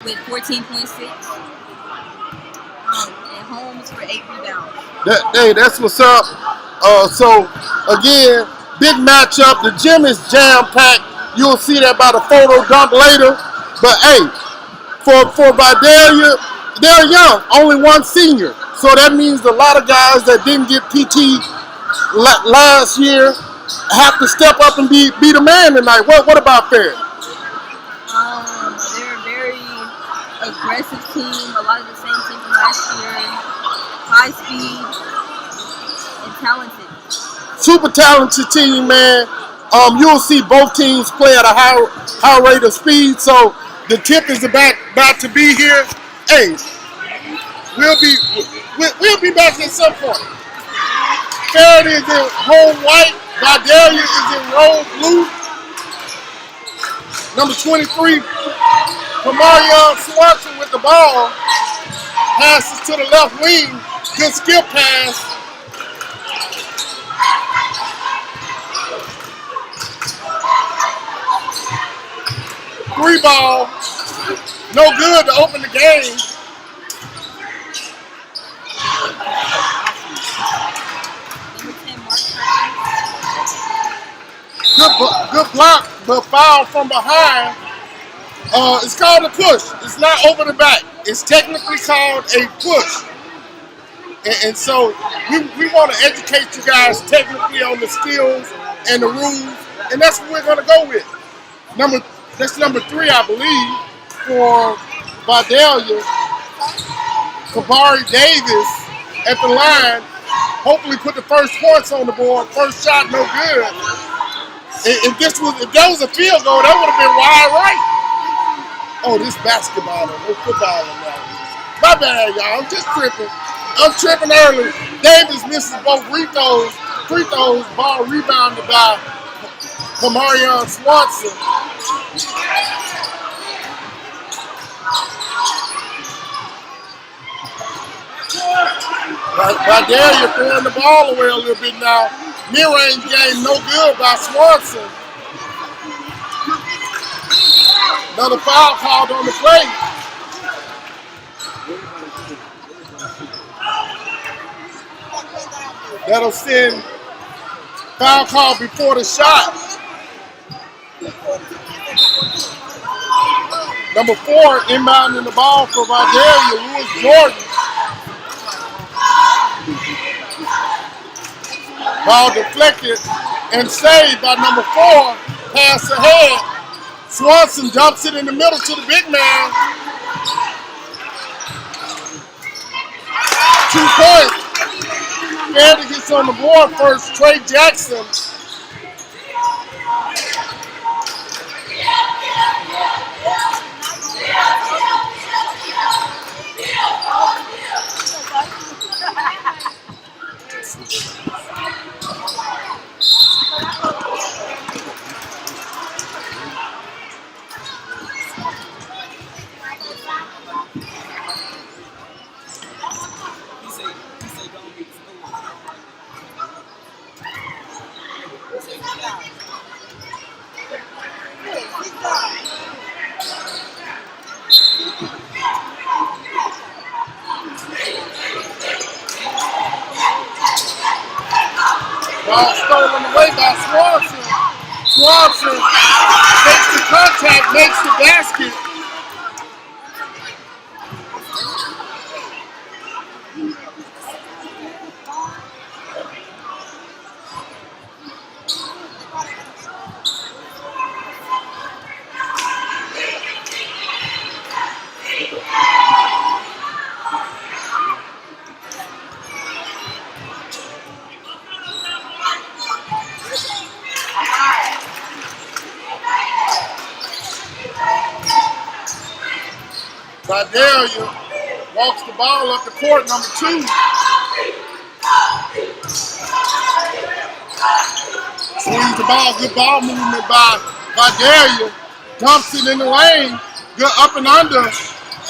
with 14.6. And Holmes for 8 rebounds. Hey, that's what's up. So again, big matchup. The gym is jam packed. You'll see that by the photo dump later. But hey, for Vidalia, they're young, only one senior. So that means a lot of guys that didn't get PT last year have to step up and be the man tonight. What about that? They're a very aggressive team. A lot of the same team from last year. High speed and talented. Super talented team, man. You'll see both teams play at a high rate of speed. So the tip is about to be here. Hey, we'll be back at some point. FERRIDAY is in home white. VIDALIA is in rose blue. Number 23, Kamarion Swanson with the ball. Passes to the left wing. Good skill pass. Three ball. No good to open the game. Good block, but foul from behind. It's called a push. It's not over the back. It's technically called a push. And so we want to educate you guys technically on the skills and the rules, and that's what we're going to go with. That's number 3, I believe, for Vidalia. Kabari Davis at the line. Hopefully put the first points on the board. First shot, no good. If that was a field goal, that would have been wide right. Oh, this basketball, no football in that. My bad, y'all. I'm just tripping. I'm tripping early. Davis misses both free throws. Ball rebounded by Kamarion Swanson. Vidalia throwing the ball away a little bit now. Mid-range game no good by Swanson. Another foul called on the play. That'll send foul call before the shot. Number 4 inbounding the ball for Vidalia, Lewis Jordan. Ball deflected and saved by number 4. Pass ahead. Swanson dumps it in the middle to the big man. 2 points. FERRIDAY gets on the board first. Trey Jackson. Ball stolen away by Swanson. Swanson makes the contact, makes the basket. Vidalia walks the ball up the court, number 2. Swings the ball, good ball movement by Vidalia. Dumps it in the lane, good up and under.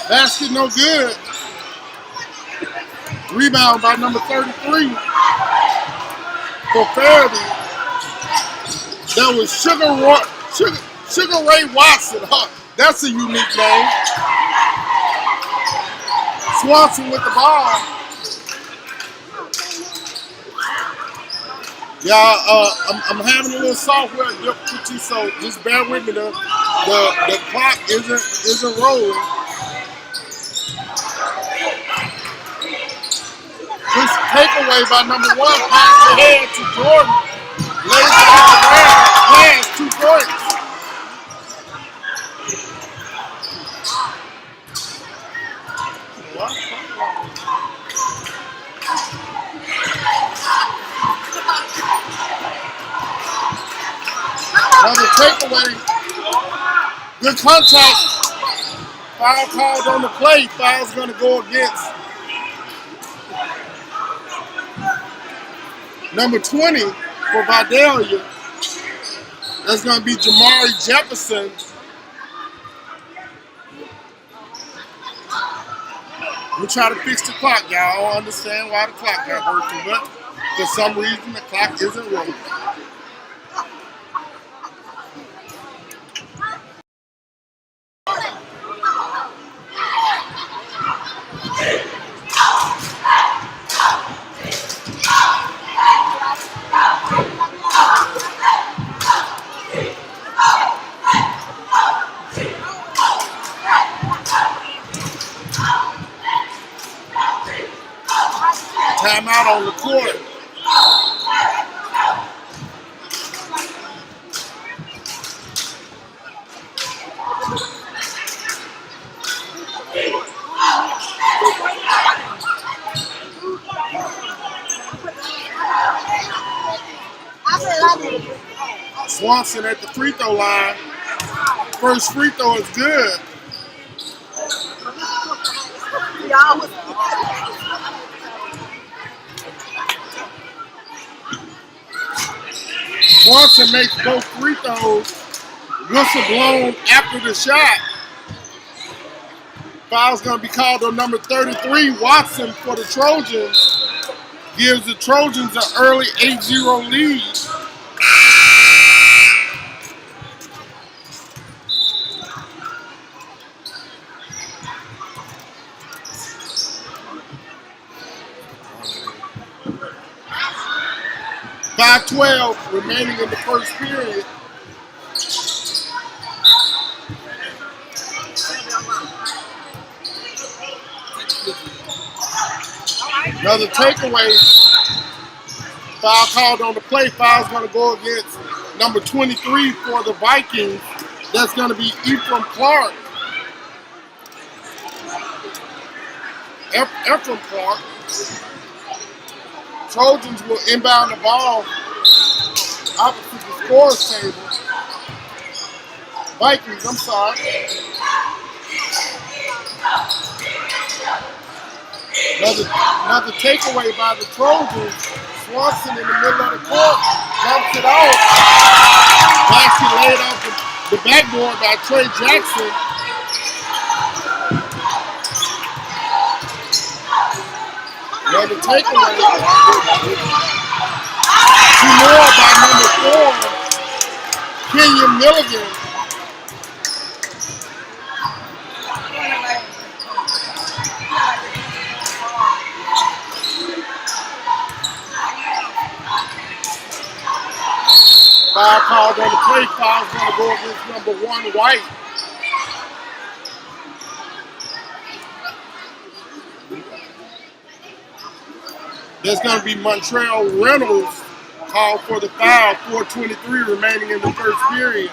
Basket no good. Rebound by number 33 for FERRIDAY. That was Sugar Ray Watson. Huh? That's a unique name. Swanson with the ball. Y'all, I'm having a little software difficulty, so just bear with me. The clock isn't rolling. This takeaway by number 1, pass ahead to Jordan. Lays it on the ground, pass 2 points. Another takeaway. Good contact. Foul called on the play. Foul's going to go against number 20 for VIDALIA. That's going to be Jamari Jefferson. We try to fix the clock, y'all. I don't understand why the clock got working, but for some reason the clock isn't rolling. Timeout on the court. Swanson at the free throw line. First free throw is good. Swanson makes both free throws. Whistle blown after the shot. Foul's going to be called on number 33, Watson, for the Trojans. Gives the Trojans an early 8-0 lead. .5:12 remaining in the first period. Another takeaway. Foul called on the play. Foul's going to go against number 23 for the Vikings. That's going to be Ephraim Clark. Ephraim Clark. Trojans will inbound the ball opposite the scores table. Vikings, I'm sorry. Another takeaway by the Trojans. Swanson in the middle of the court dumps it off. Basket laid off the backboard by Trey Jackson. Another takeaway. 2 more by number 4, Kenyon Milligan. Foul called on the play. Foul's going to go against number 1, White. There's going to be Montreal Reynolds called for the foul. 4:23 remaining in the first period.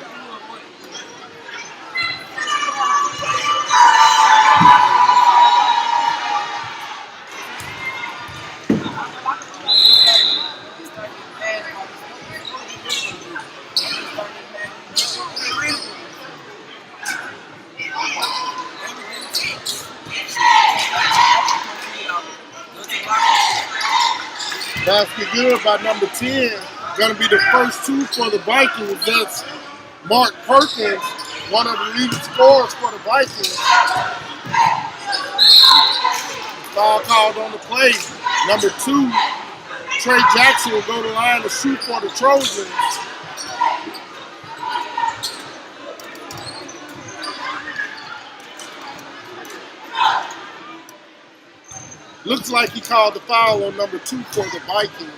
Basket good by number 10. Going to be the first 2 for the Vikings. That's Mark Perkins, one of the leading scorers for the Vikings. Foul called on the play. Number 2, Trey Jackson will go to the line to shoot for the Trojans. Looks like he called the foul on number 2 for the Vikings.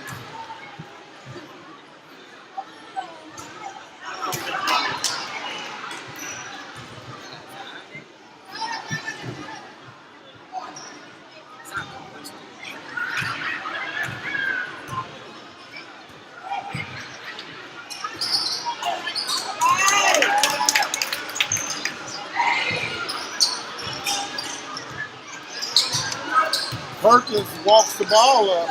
Perkins walks the ball up.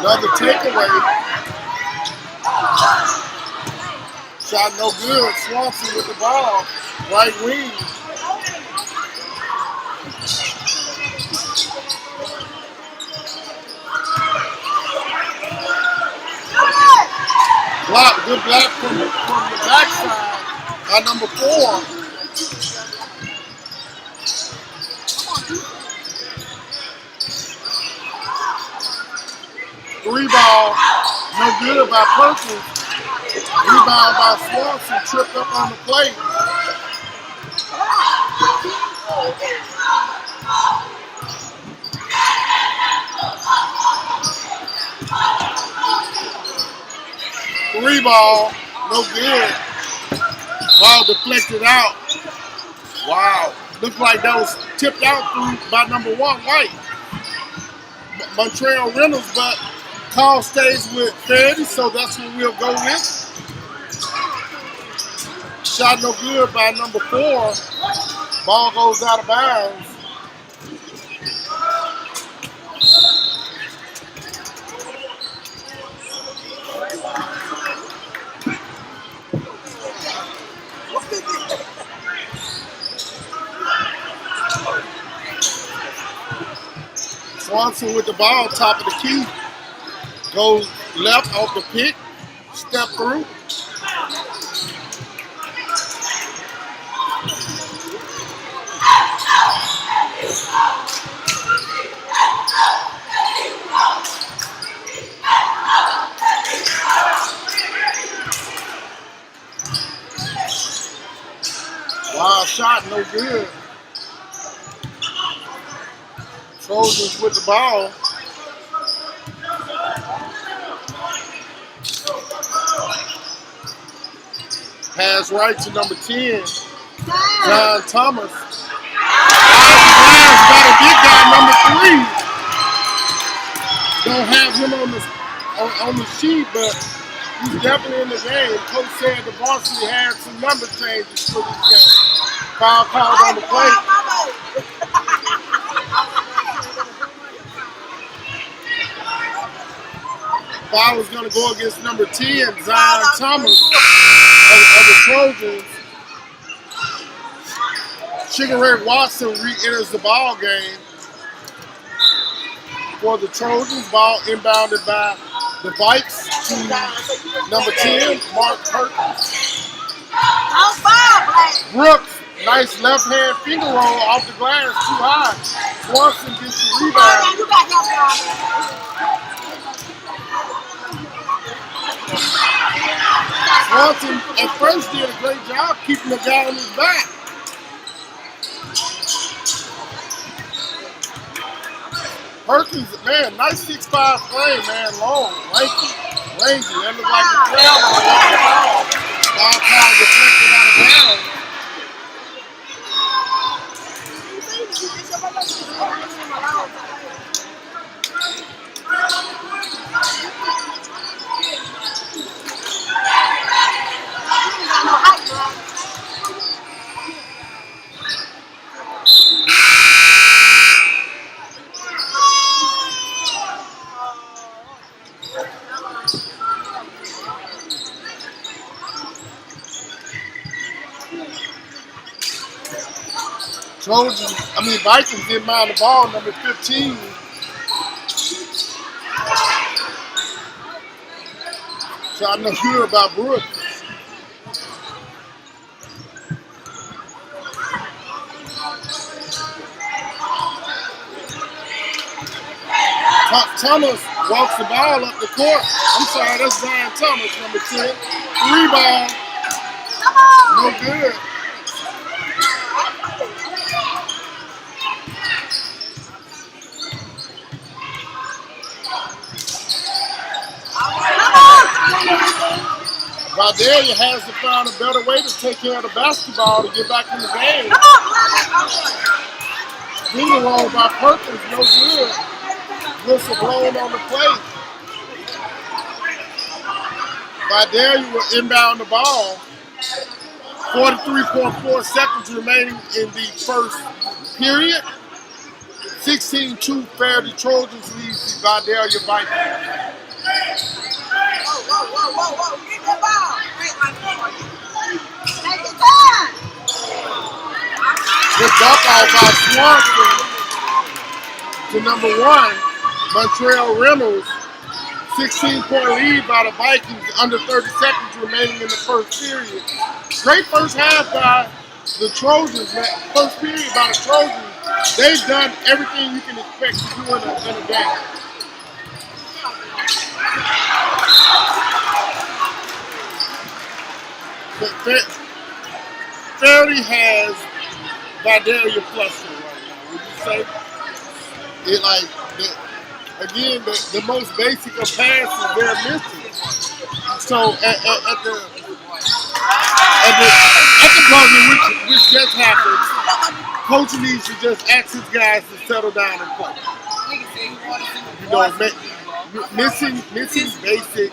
Another takeaway. Shot no good. Swanson with the ball. Right wing. Block. Good block from the backside by number 4. Three ball, no good by Perkins. Rebound by Swanson, tripped up on the plate. Three ball, no good. Ball deflected out. Wow, looked like that was tipped out through by number 1, White. Montreal Reynolds, but call stays with FERRIDAY, so that's what we'll go with. Shot no good by number 4. Ball goes out of bounds. Swanson with the ball, top of the key. Goes left off the pick, step through. Wow, shot no good. Trojans with the ball. Pass right to number 10, John Thomas. Got a big guy, number 3. Don't have him on the sheet, but he's definitely in the game. Coach said the varsity had some number changes for this game. Foul called on the plate. Foul is going to go against number 10, Zion Thomas of the Trojans. Sugar Ray Watson re-enters the ball game for the Trojans. Ball inbounded by the Vikes to number 10, Mark Perkins. Brooks, nice left hand finger roll off the glass, too high. Swanson gets the rebound. Swanson at first did a great job keeping the guy on his back. Perkins, man, nice 6'5" frame, man, long, lanky, rangy. That looks like a travel. Ball called deflected out of bounds. Vikings didn't mind the ball, number 15. So I know good about Brooks. Thomas walks the ball up the court. I'm sorry, that's Zion Thomas, number 10. 3 ball. No good. Vidalia has to find a better way to take care of the basketball to get back in the game. Being wrong by purpose, no good. Whistle blown on the plate. Vidalia will inbound the ball. 43.4 seconds remaining in the first period. 16-2 FERRIDAY Trojans leads the Vidalia Vikings. Whoa. Get the ball. Take your time. Good dump off by Swanson to number 1, Montreal Reynolds. 16-point lead by the Vikings, under 30 seconds remaining in the first period. Great first half by the Trojans. First period by the Trojans. They've done everything you can expect to do in a game. But FERRIDAY has Vidalia plus right now. Would you say? It like again the most basic of passes they're missing. So at the buzzer, which just happened, coach needs to just ask his guys to settle down and play. You know, missing basic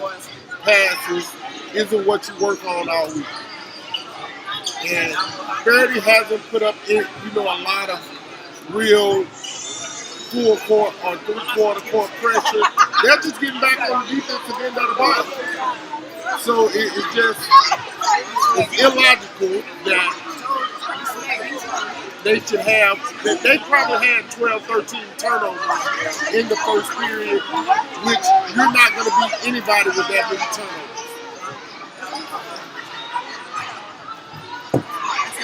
passes isn't what you work on all week. And FERRIDAY hasn't put up a lot of real full court or three-quarter court pressure. They're just getting back on the defensive end of the ball. So it's illogical that they should have, that they probably had 12, 13 turnovers in the first period, which you're not going to beat anybody with that many turnovers.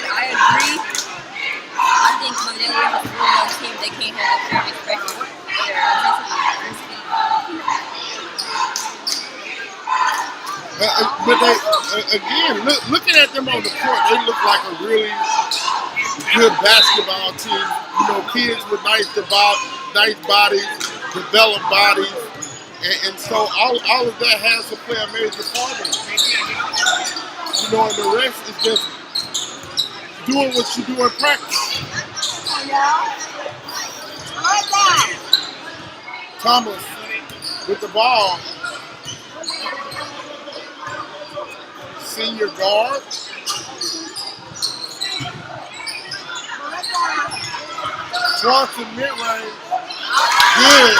I agree. I think when they were a young team, they can't have a fair pressure. But they, again, looking at them on the court, they look like a really good basketball team. You know, kids with nice bodies, developed bodies, and so all of that has to play a major part in it. You know, and the rest is just doing what you do in practice. Thomas with the ball. Senior guard. Swanson mid-range. Good.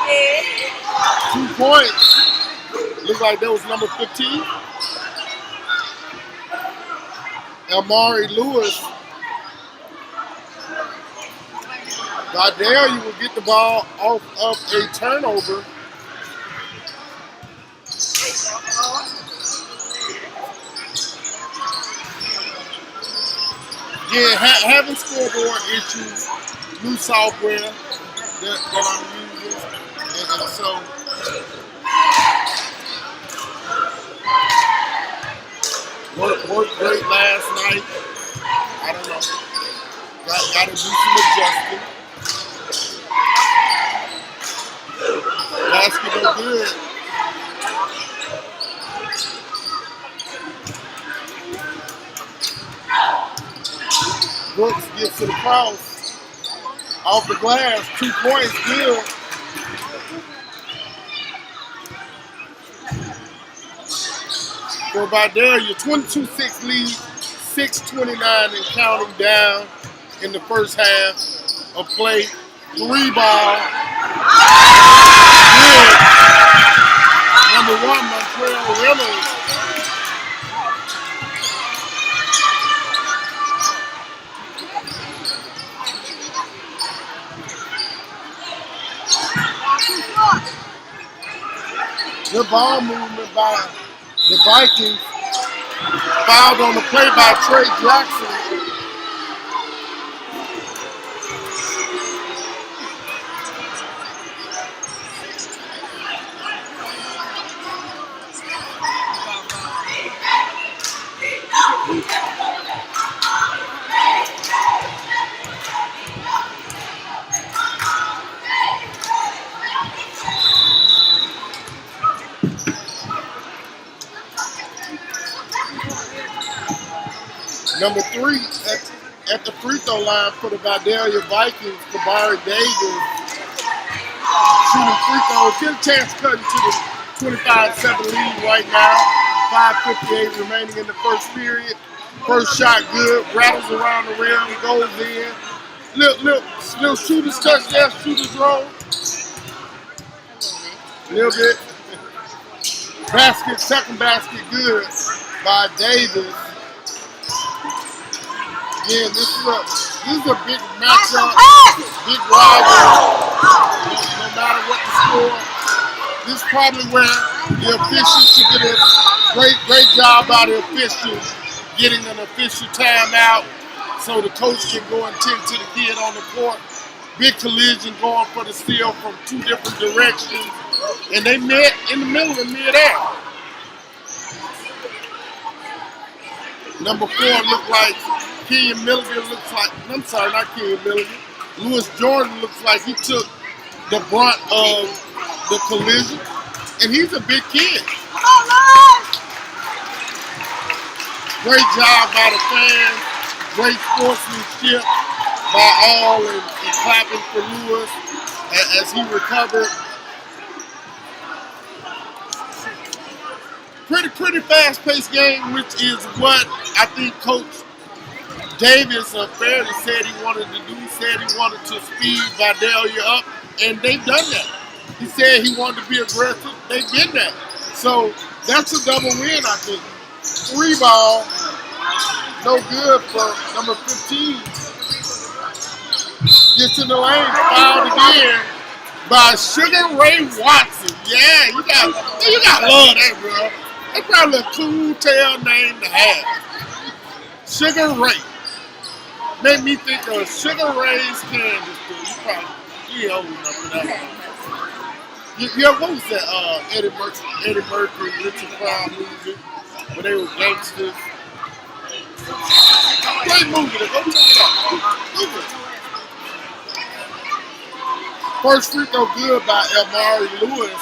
Yeah. 2 points. Looks like that was number 15. Amari Lewis. Vidalia will get the ball off of a turnover. Yeah, having scoreboard issues, new software that I'm using, and so worked great last night. I don't know. Got to do some adjusting. Basketball good. Brooks gets to the cross. Off the glass, 2 points, good. For Vidalia, 22-6 lead, 6:29 and counting down in the first half of play. 3 ball. Good. Number 1, Montreal Reynolds. Good ball movement by the Vikings. Fouled on the play by Trey Jackson. Number 3 at the free throw line for the VIDALIA Vikings, Kabari Davis, shooting free throws. Get a chance to cut into the 25-7 lead right now. 5:58 remaining in the first period. First shot good, rattles around the rim, goes in. Little shooter's touch there, shooter's roll. A little bit. Basket, second basket good by Davis. Again, this is a big matchup, big rivalry. No matter what the score, this is probably where the officials should get a great job by the officials getting an official timeout so the coach can go and tend to the kid on the court. Big collision going for the steal from 2 different directions, and they met in the middle of mid-air. Number 4 looked like Kenyon Milligan looks like, I'm sorry, not Kenyon Milligan. Lewis Jordan looks like he took the brunt of the collision, and he's a big kid. Great job by the fans, great sportsmanship by all, and clapping for Lewis as he recovered. Pretty fast-paced game, which is what I think Coach Davis of FERRIDAY said he wanted to do. He said he wanted to speed VIDALIA up, and they've done that. He said he wanted to be aggressive. They've been that. So that's a double win, I think. 3 ball, no good for number 15. Gets in the lane, fouled again by Sugar Ray Watson. Yeah, you got love that, bro. That's probably a cool tail name to have. Sugar Ray. Made me think of Sugar Ray's Candy Store. You old enough for that one. Yeah, what was that Eddie Murphy, Richard Pryor movie where they were gangsters? Great movie, go check it out. Movie. First free throw good by Elmari Lewis.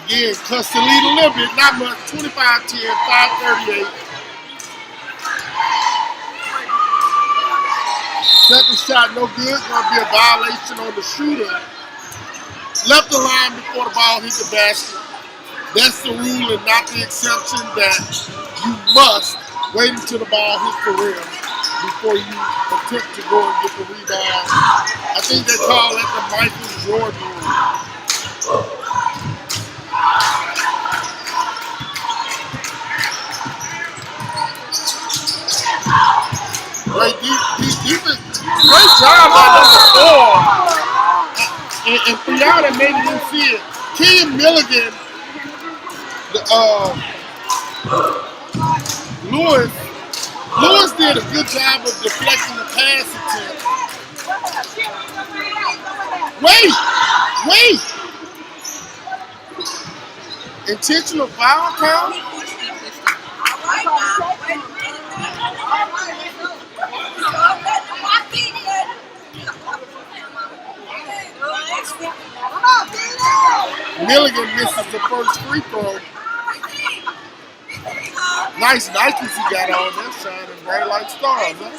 Again, cuts the lead a little bit, not much. 25-10, 5:38. Second shot no good, gonna be a violation on the shooter. Left the line before the ball hit the basket. That's the rule and not the exception, that you must wait until the ball hits the rim before you attempt to go and get the rebound. I think they call it the Michael Jordan rule. Great defense. Great job by number 4. And for y'all that maybe didn't see it, Kenyon Milligan, Lewis did a good job of deflecting the pass attempt. Wait! Intentional foul count? Milligan misses the first free throw. Nice Nikes he got on there, shining bright like stars, huh?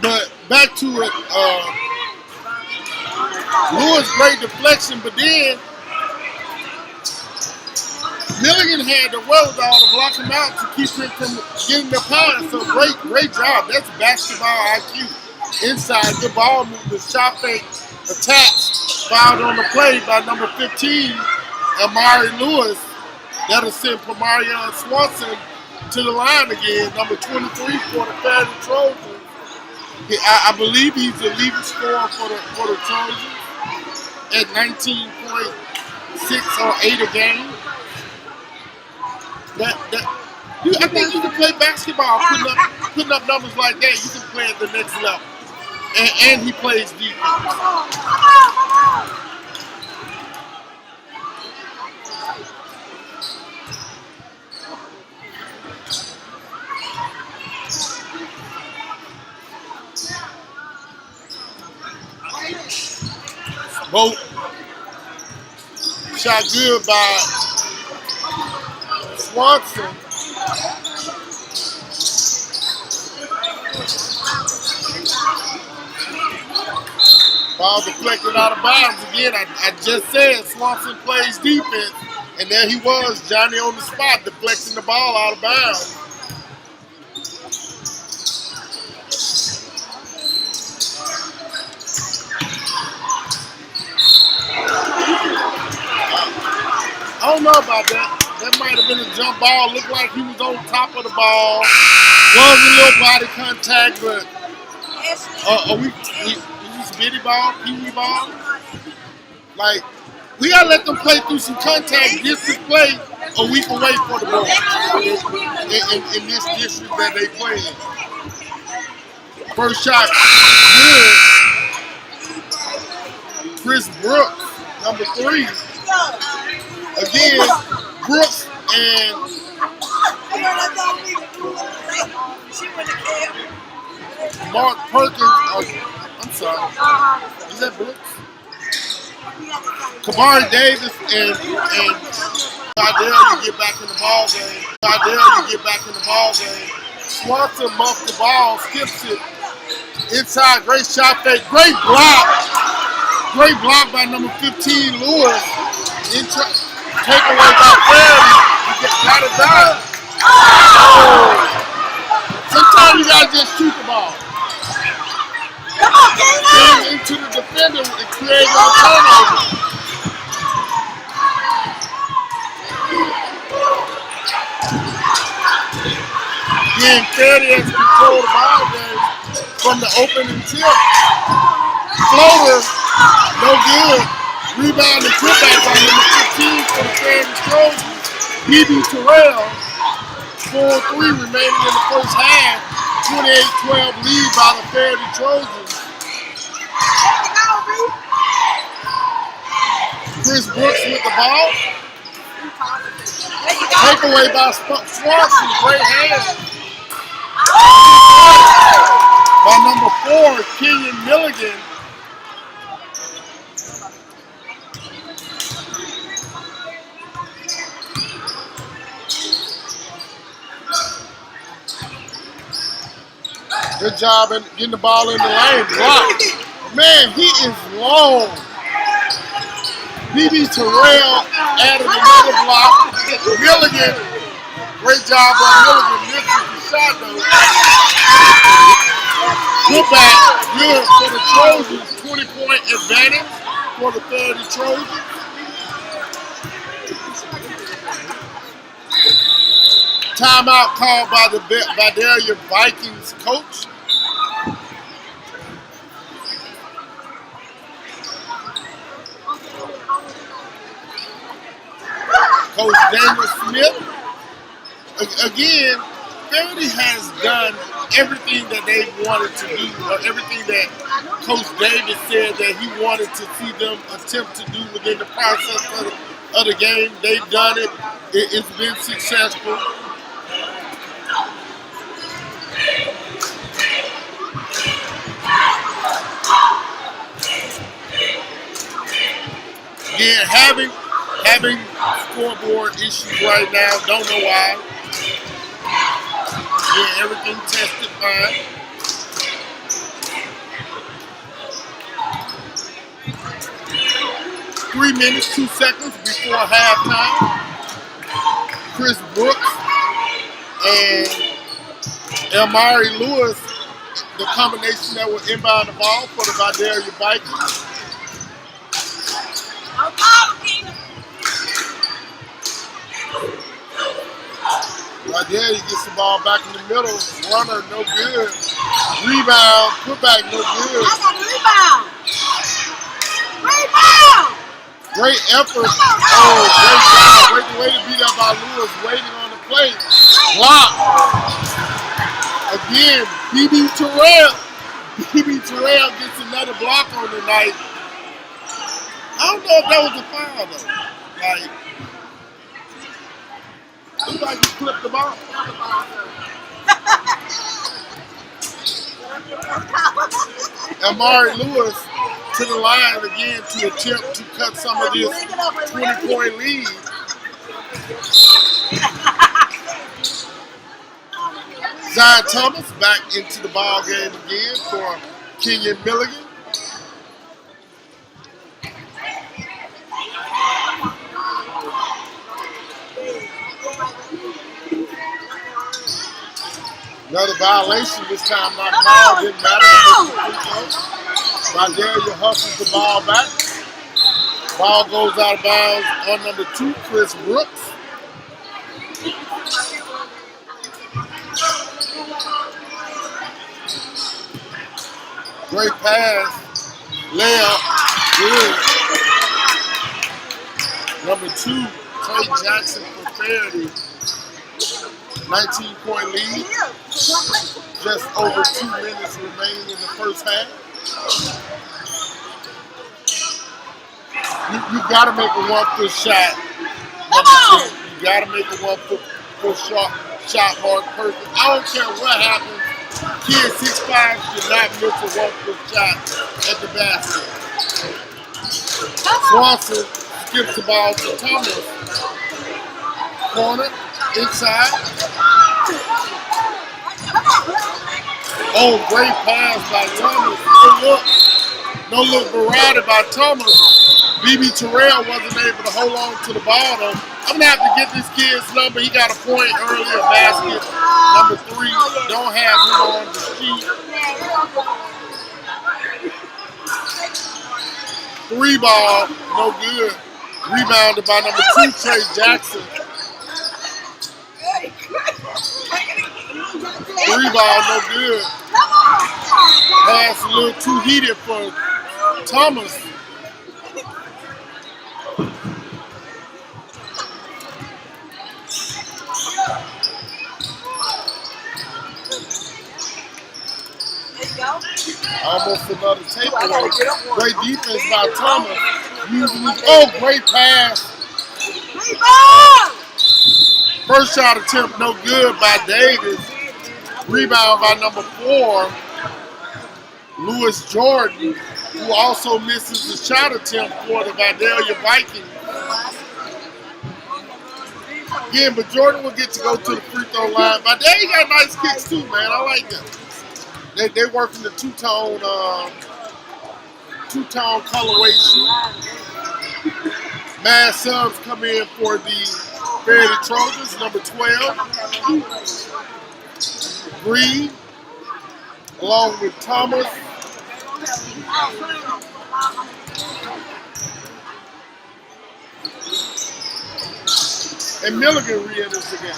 But back to it, Lewis great deflection, but then Milligan had the wherewithal to block him out to keep him from getting the pass. So great job. That's basketball IQ. Inside, good ball movement, shot fake, attached, fouled on the play by number 15, Elmari Lewis. That'll send Marion Swanson to the line again, number 23 for the FERRIDAY Trojans. I believe he's the leading scorer for the Trojans at 19.6 or 8 a game. I think you can play basketball putting up numbers like that. You can play at the next level. And he plays defense. Both shot good by Swanson. Ball deflected out of bounds. Again, I just said Swanson plays defense, and there he was, Johnny on the spot, deflecting the ball out of bounds. I don't know about that. That might have been a jump ball. Looked like he was on top of the ball. Was a little body contact, but are we bitty ball, pee-wee ball? Like, we gotta let them play through some contact just to play a week away for the ball in this district that they play in. First shot, good. Chris Brooks, number 3. Again, Brooks and Mark Perkins. I'm sorry. Is that Brooks? Kabari Davis and VIDALIA get back in the ball game. Swanson muffed the ball, skips it inside. Great shot fake. Great block. Great block by number 15, Lewis. Takeaway by Ferry. Got it done. Oh. Sometimes you gotta just shoot the ball. Come on, Kayla! Into the defender and create a turnover. Again, Ferry has controlled the ball game from the opening tip. Floater, no good. Rebound and putback by number 15 for the Ferry Trojans. B.B. Terrell, 4-3 remaining in the first half. 28-12 lead by the Ferry Trojans. Chris Brooks with the ball. Takeaway by Swanson, great hand. By number 4, Kenyon Milligan. Good job in getting the ball in the lane. Block. Man, he is long. B.B. Terrell added another block. Milligan, great job by Milligan. Misses the shot though. Good back, good for the Trojans. 20-point advantage for the Ferriday Trojans. Timeout called by the VIDALIA Vikings coach. Coach Daniel Smith. Again, Ferriday has done everything that they wanted to do, or everything that Coach Davis said that he wanted to see them attempt to do within the process of the game. They've done it. It's been successful. Again, having scoreboard issues right now, don't know why. Yeah, everything tested fine. Three minutes, 2 seconds before halftime. Chris Brooks and Elmari Lewis, the combination that will inbound the ball for the VIDALIA Vikings. VIDALIA gets the ball back in the middle. Runner, no good. Rebound, putback, no good. Rebound! Great effort. Oh, great job. Great way to beat up by Lewis, waiting on the plate. Block. Again, B.B. Terrell. B.B. Terrell gets another block on the night. I don't know if that was a foul though. Like, looks like he flipped the ball. Elmari Lewis to the line again to attempt to cut some of this 20-point lead. Zion Thomas back into the ball game again for Kenyon Milligan. Another violation, this time not called, didn't matter. VIDALIA hustles the ball back. Ball goes out of bounds on number 2, Chris Brooks. Great pass, layup, good. Number 2, Trey Jackson for FERRIDAY. 19-point lead. Just over 2 minutes remaining in the first half. You gotta make a 1-foot shot. Number 10. You gotta make a 1-foot shot, Mark Perkins. I don't care what happens. Kids 6'5" should not miss a 1-foot shot at the basket. Swanson skips the ball to Thomas. Corner, inside. Oh, great pass by Thomas. No look variety by Thomas. BB Terrell wasn't able to hold on to the ball though. I'm gonna have to get this kid's number. He got a point earlier, basket. Number 3, don't have him on the sheet. 3 ball, no good. Rebounded by number 2, Trey Jackson. 3 ball, no good. Pass a little too heated for Thomas. Almost another takeaway. Great defense by Thomas. Great pass. First shot attempt no good by Davis. Rebound by number 4, Lewis Jordan, who also misses the shot attempt for the VIDALIA Vikings. Again, but Jordan will get to go to the free throw line. VIDALIA got nice kicks too, man. I like them. They working the two-tone colorway shoe. Mad subs come in for the FERRIDAY Trojans, number 12. Green, along with Thomas. And Milligan re-enters the game.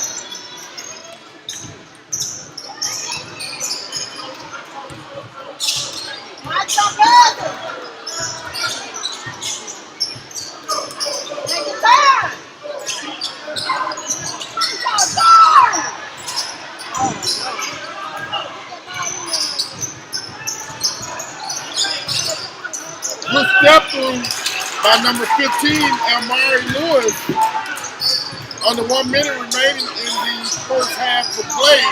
Good step through by number 15, Amari Lewis, on the 1 minute remaining in the first half of play.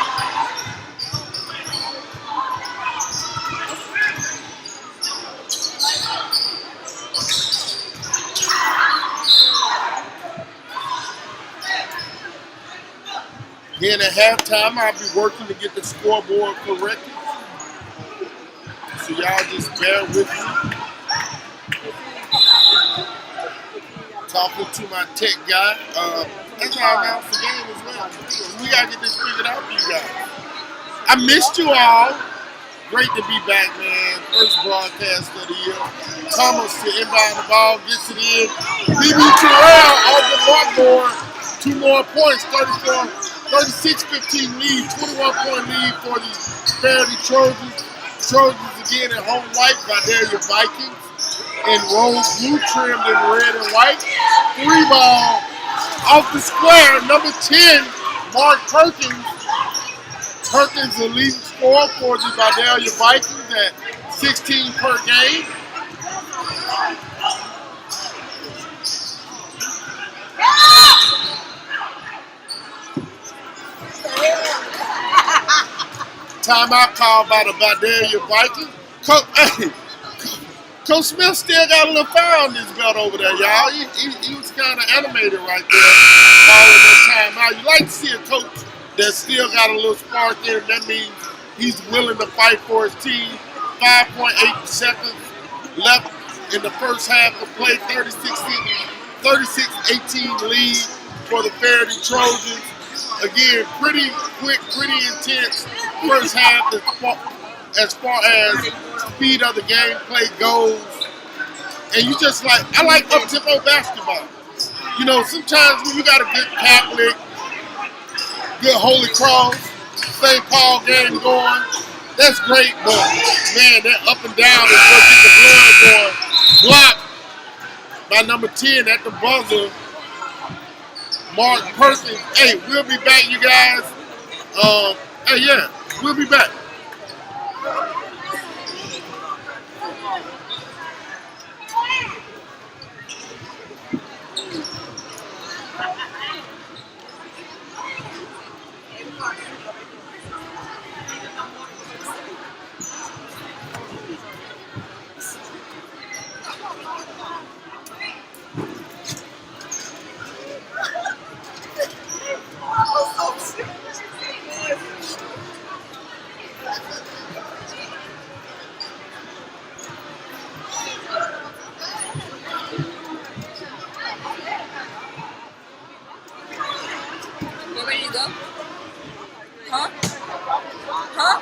Again, at halftime, I'll be working to get the scoreboard corrected. So y'all just bear with me. Talking to my tech guy. That's our announce the game as well. We gotta get this figured out for you guys. I missed you all. Great to be back, man. First broadcast of the year. Thomas to inbound the ball, gets it in. BB Terrell off the backboard. 2 more points, 36-15 lead, 21-point lead for the FERRIDAY Trojans. Trojans again in home white, VIDALIA Vikings in rose blue, trimmed in red and white. 3 ball off the square, number 10, Mark Perkins. Perkins the leading scorer for the VIDALIA Vikings at 16 per game. Timeout called by the VIDALIA Vikings. Coach Smith still got a little fire on his belt over there, y'all. He was kind of animated right there, calling that timeout. You like to see a coach that still got a little spark in him. That means he's willing to fight for his team. 5.8 seconds left in the first half of play. 36-18 lead for the FERRIDAY Trojans. Again, pretty quick, pretty intense first half as far as speed of the gameplay goes. And you just like, I like up-tempo basketball. You know, sometimes when you got a good Catholic, good Holy Cross, St. Paul game going, that's great, but man, that up and down is what get the blood going. Blocked by number 10 at the buzzer, Mark Perkins. Hey, we'll be back, you guys. Hey, yeah, we'll be back. You ready to go? Huh? Huh?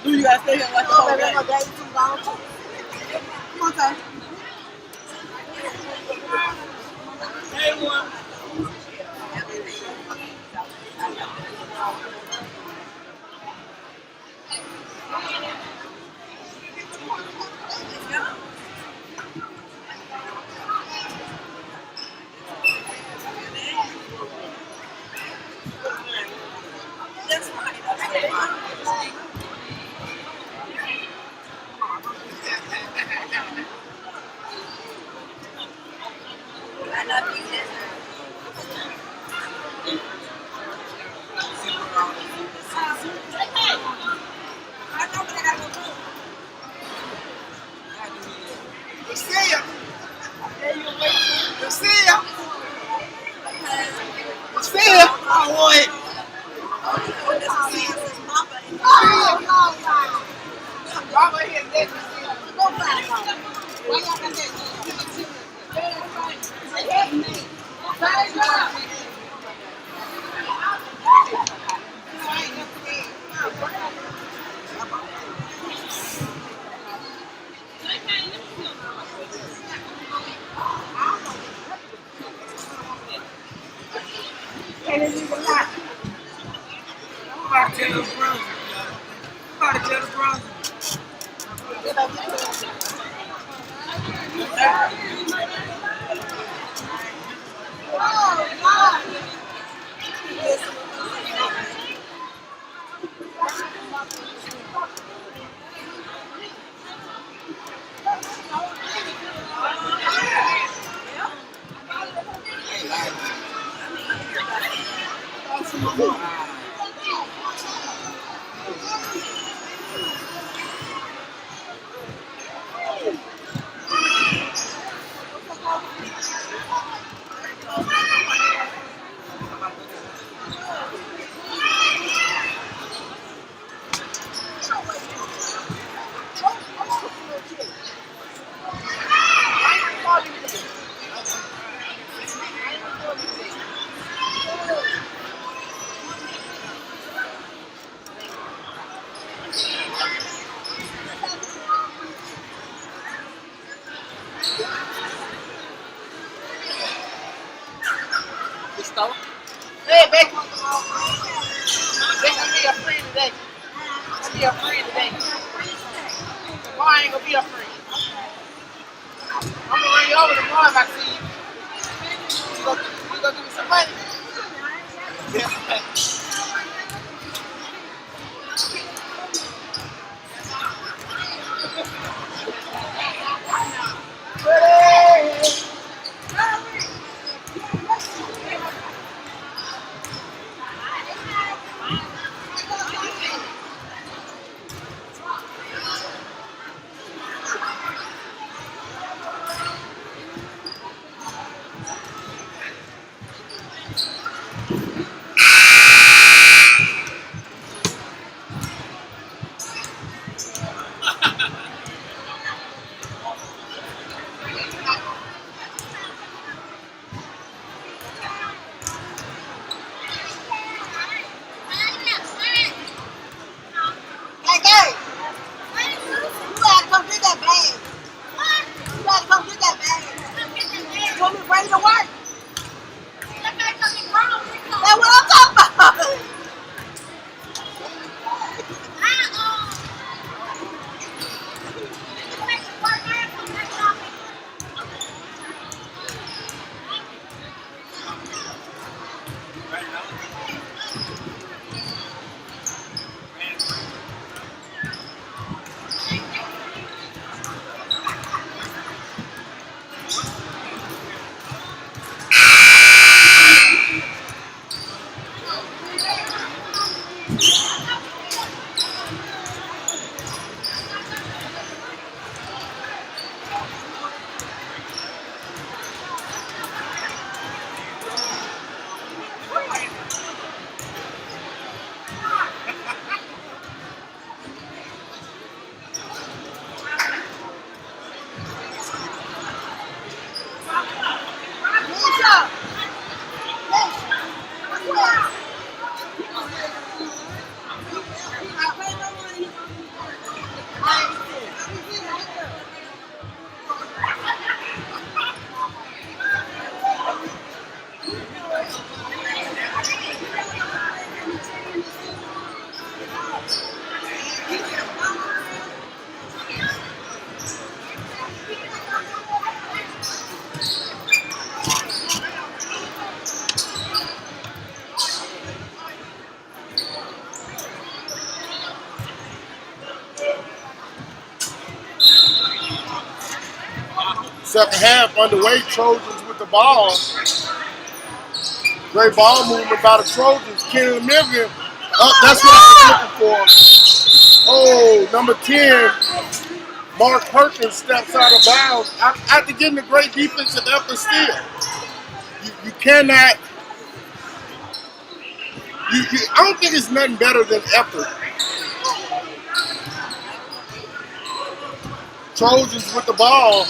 Do you guys stay here like the whole day? Come on, Ty. See ya. See ya. See ya. I want it. The store. Hey, Becky. Becky, I'm be your friend today. I'm be your friend today. Tomorrow I ain't gonna be your friend. I'm gonna run you over tomorrow if I see you. You gonna give me some money? Yeah. Second half underway, Trojans with the ball. Great ball movement by the Trojans. Kenny Milligan, that's what I was looking for. Oh, number 10, Mark Perkins steps out of bounds. After getting a great defensive effort still. You cannot, I don't think it's nothing better than effort. Trojans with the ball.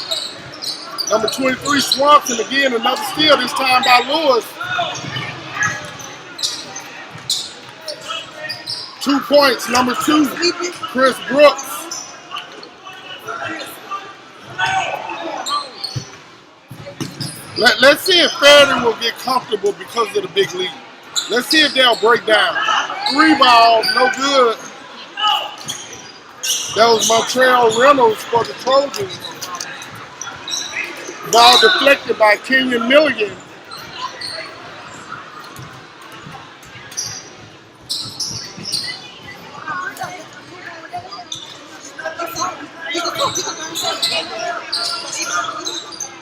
Number 23, Swanson, again, another steal, this time by Lewis. 2 points, number 2, Chris Brooks. Let's see if FERRIDAY will get comfortable because of the big lead. Let's see if they'll break down. 3 ball, no good. That was Montreal Reynolds for the Trojans. Ball deflected by Kenyon Milligan.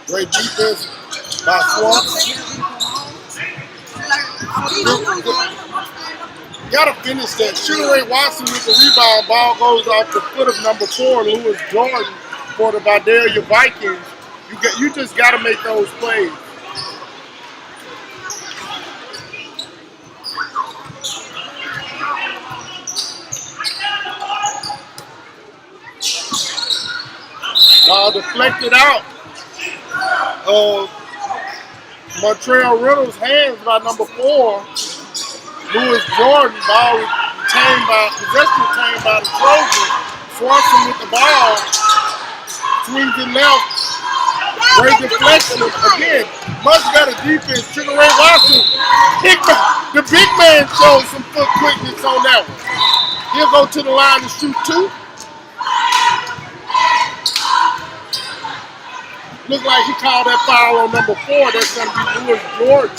Great defense by Swanson. Gotta finish that. Shooter Ray Watson with the rebound. Ball goes off the foot of number 4, Lewis Jordan, for the VIDALIA Vikings. You just got to make those plays. Ball deflected out of Montreal Reynolds' hands by number 4, Lewis Jordan. Ball possession retained by the Trojans. Swanson with the ball. Swings it left. Great deflection. Again, much better defense. Sugar Ray Watson. The big man showed some foot quickness on that one. He'll go to the line to shoot 2. Look like he called that foul on number 4. That's going to be Lewis Jordan.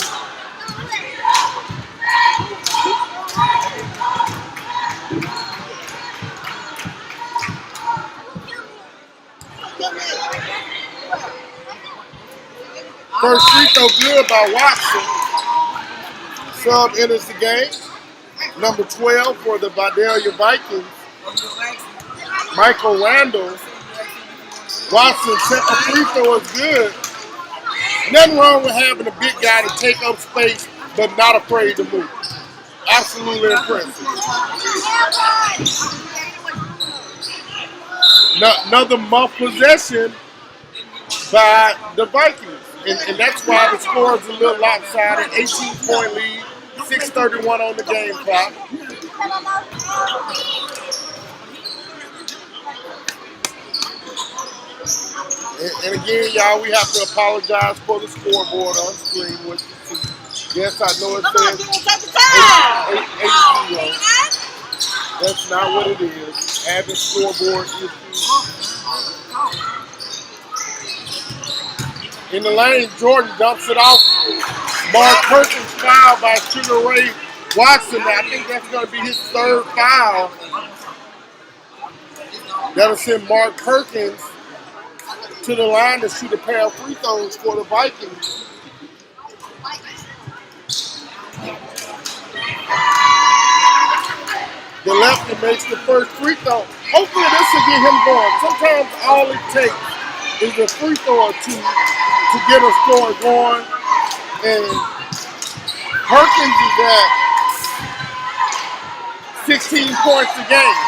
First free throw good by Watson. Sub enters the game. Number 12 for the VIDALIA Vikings. Michael Randall. Watson set the free throw is good. Nothing wrong with having a big guy to take up space, but not afraid to move. Absolutely impressive. Another muff possession by the Vikings. And that's why the score is a little lopsided. 18-point lead, 6:31 on the game clock. And again, y'all, we have to apologize for the scoreboard on screen. Yes, I know it says 8-0. That's not what it is. Having scoreboard issues. In the lane, Jordan dumps it off. Mark Perkins foul by Sugar Ray Watson. I think that's going to be his 3rd foul. That'll send Mark Perkins to the line to shoot a pair of free throws for the Vikings. The lefty makes the first free throw. Hopefully this will get him going. Sometimes all it takes is a free throw or 2 to get a score going. And Perkins is at 16 points a game.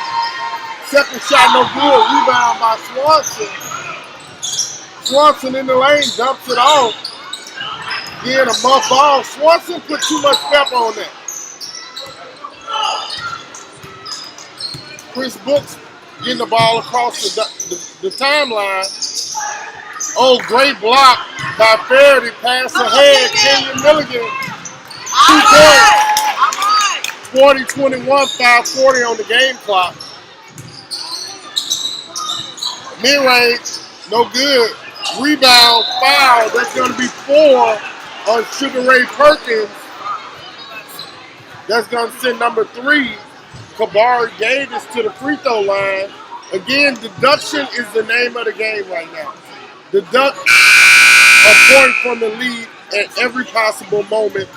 Second shot no good. Rebound by Swanson. Swanson in the lane, dumps it off. Again, a muff ball. Swanson put too much pep on that. Chris Brooks getting the ball across the timeline. Oh, great block by FERRIDAY. Pass ahead. Kenyon Milligan. 2 points. 40-21, 5:40 on the game clock. Mid-range, no good. Rebound, foul. That's going to be 4 on Sugar Ray Perkins. That's going to send number 3, Kabari Davis, to the free throw line. Again, deduction is the name of the game right now. Deduct a point from the lead at every possible moment.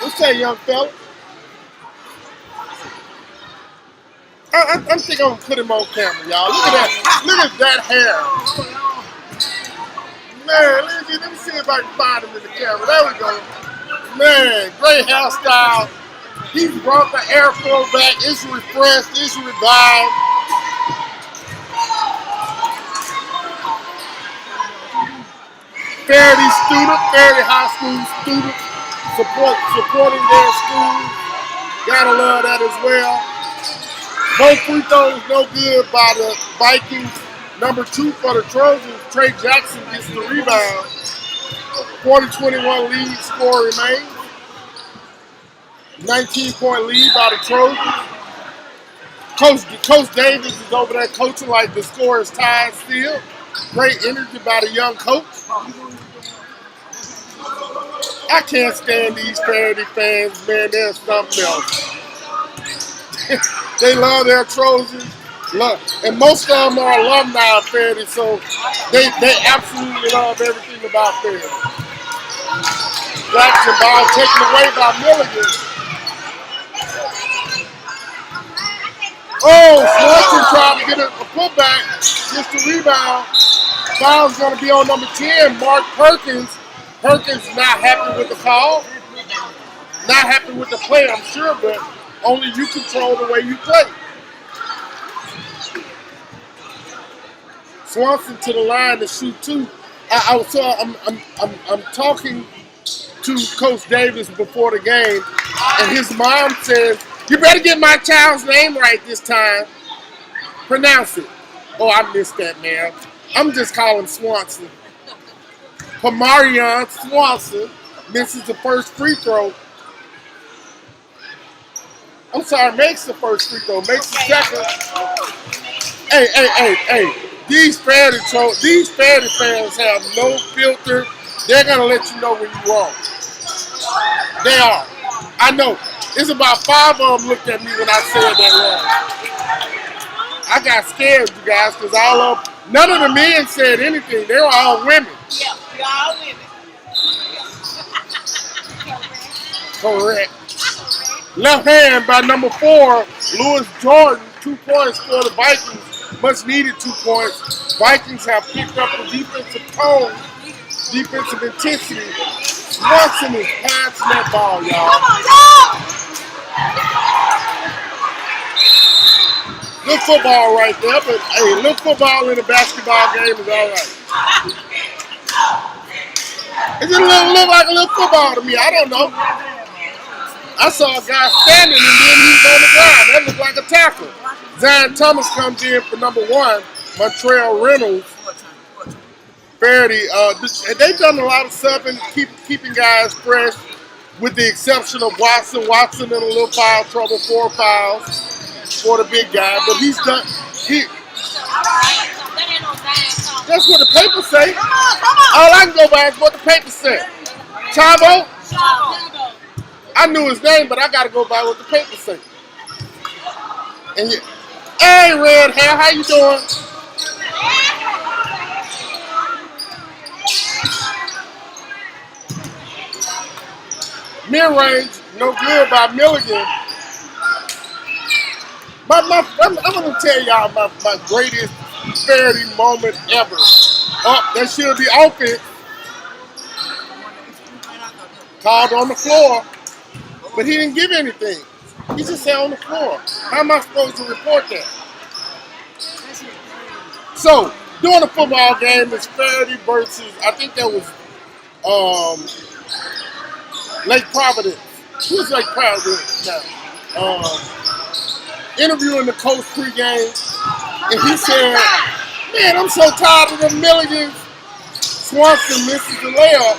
What's that, young fella? I think I'm gonna put him on camera, y'all. Look at that. Look at that hair. Man, let me see if I can find him in the camera. There we go. Man, great hairstyle. He's brought the airflow back. It's refreshed. It's revived. FERRIDAY student, FERRIDAY High School student, supporting their school. Gotta love that as well. Both free throws no good by the Vikings. Number 2 for the Trojans, Trey Jackson gets the rebound. 40-21 lead score remains. 19-point lead by the Trojans. Coach Davis is over there coaching like the score is tied still. Great energy by the young coach. I can't stand these FERRIDAY fans, man. They're something else. They love their Trojans. And most of them are alumni of FERRIDAY, so they absolutely love everything about FERRIDAY. Jackson ball taken away by Milligan. Oh, Swanson trying to get a putback. Gets the rebound. Foul's going to be on number 10, Mark Perkins. Perkins not happy with the call. Not happy with the play, I'm sure, but only you control the way you play. Swanson to the line to shoot 2. I'm talking to Coach Davis before the game, and his mom says, "You better get my child's name right this time." Pronounce it. Oh, I missed that, man. I'm just calling Swanson. Pamarion Swanson misses the first free throw. I'm sorry, makes the first free throw, makes the second. Hey. These Faraday fans have no filter. They're gonna let you know when you're wrong. They are. I know. It's about 5 of them looked at me when I said that wrong. I got scared, you guys, because none of the men said anything. They were all women. Yeah, we all women. Correct. Left hand by number 4, Lewis Jordan, 2 points for the Vikings. Much needed 2 points. Vikings have picked up the defensive tone, defensive intensity. Swanson is passing that ball, y'all. Good football right there, but hey, little football in a basketball game is all right. It just look like a little football to me. I don't know. I saw a guy standing and then he was on the ground. That looked like a tackle. Zion Thomas comes in for number 1, Montreal Reynolds. FERRIDAY, they've done a lot of subbing, keeping guys fresh, with the exception of Watson. Watson in a little foul trouble, 4 fouls for the big guy, but he's done. That's what the papers say. All I can go by is what the papers say. Chavo? I knew his name, but I got to go by what the papers say. And hey, red hair, how you doing? Mid-range, no good by Milligan. I'm going to tell y'all my greatest FERRIDAY moment ever. Oh, that should be offense. Called on the floor, but he didn't give anything. He just said on the floor. How am I supposed to report that? So, during the football game, it's FERRIDAY versus, I think that was Lake Providence. Who's Lake Providence now? Interviewing the coach pregame, and he said, man, I'm so tired of them Milligans. Swanson misses the layup.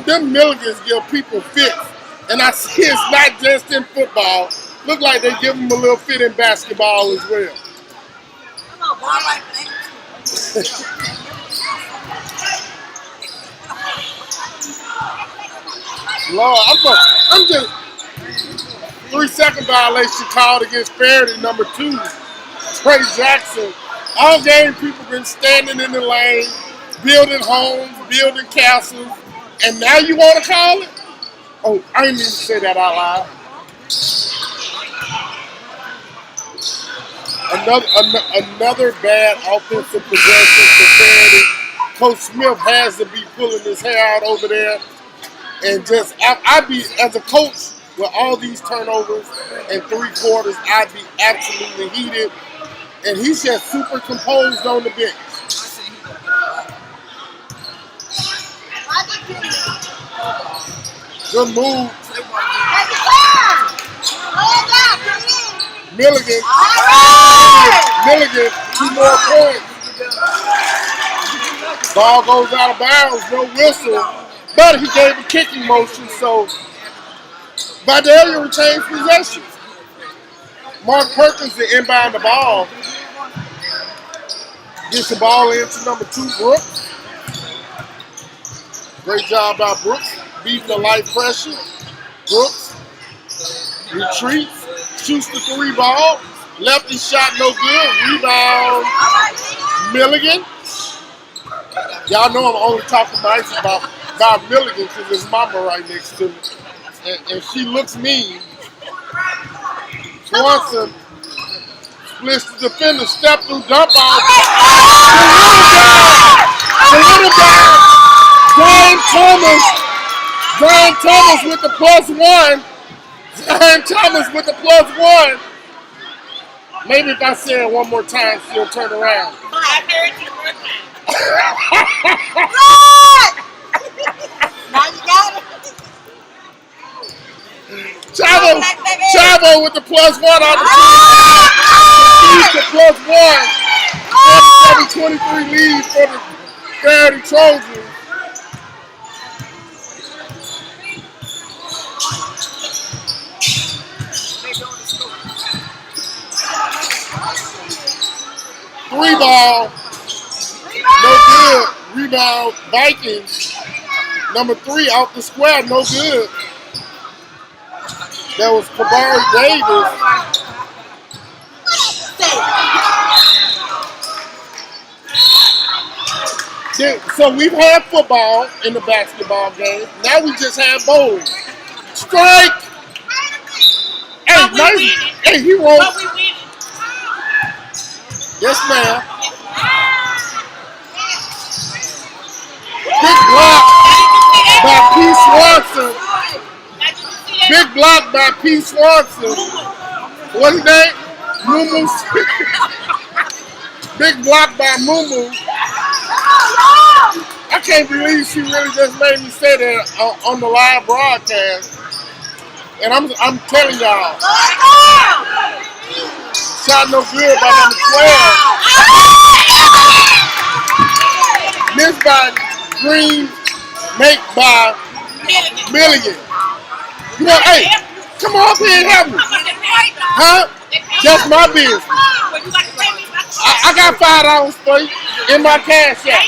Them Milligans give people fits. And I see it's not just in football. Look like they give them a little fit in basketball as well. Lord, I'm just 3-second violation called against FERRIDAY, number 2, Trey Jackson. All game people been standing in the lane, building homes, building castles, and now you want to call it? Oh, I didn't even say that out loud. Another bad offensive possession for FERRIDAY. Coach Smith has to be pulling his hair out over there. And just, I'd be, as a coach, with all these turnovers in 3 quarters, I'd be absolutely heated. And he's just super composed on the bench. Good move. Milligan. Milligan, 2 more points. Ball goes out of bounds, no whistle. But he gave a kicking motion, so VIDALIA retains possession. Mark Perkins to inbound the ball. Gets the ball into number 2, Brooks. Great job by Brooks, beating the light pressure. Brooks retreats, shoots the 3 ball. Lefty shot no good. Rebound, Milligan. Y'all know I'm only talking nice about Milligan because his mama right next to me. And she looks mean. Swanson splits the defender, step through, dump off. The little guy. Brian Thomas with the +1. Brian Thomas with the +1. Maybe if I say it one more time, she'll turn around. I heard you one time. Now you got it. Chavo with the +1 on the team. lead to +1. 47-23 lead for the FERRIDAY Trojans. Three ball, no good. Rebound, Vikings. Number 3 out the square, no good. That was Kabari Davis. So we've had football in the basketball game. Now we just have bowling. Strike! Hey, nice. Hey, he wrote. Yes, ma'am. Big block by P. Swanson. Big block by P. Swanson. What's his name? Mumu. Big block by Mumu. I can't believe she really just made me say that on the live broadcast. And I'm telling y'all, shot no good by number 12. Missed by Green, make by Milligan. You know, hey, come on up here and help me. Huh? That's my business. I got $5 for you in my cash app.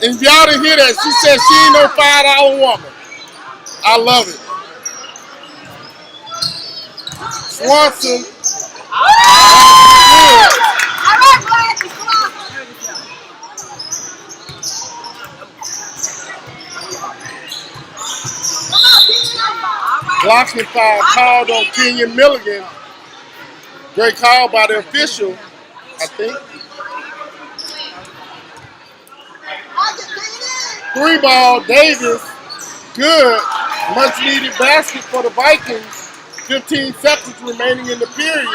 And if y'all didn't hear that, she said she ain't no $5 woman. I love it. Swanson. Blocking foul called on Kenyon Milligan. Great call by the official, I think. 3-ball, Davis, good. Much needed basket for the Vikings. 15 seconds remaining in the period.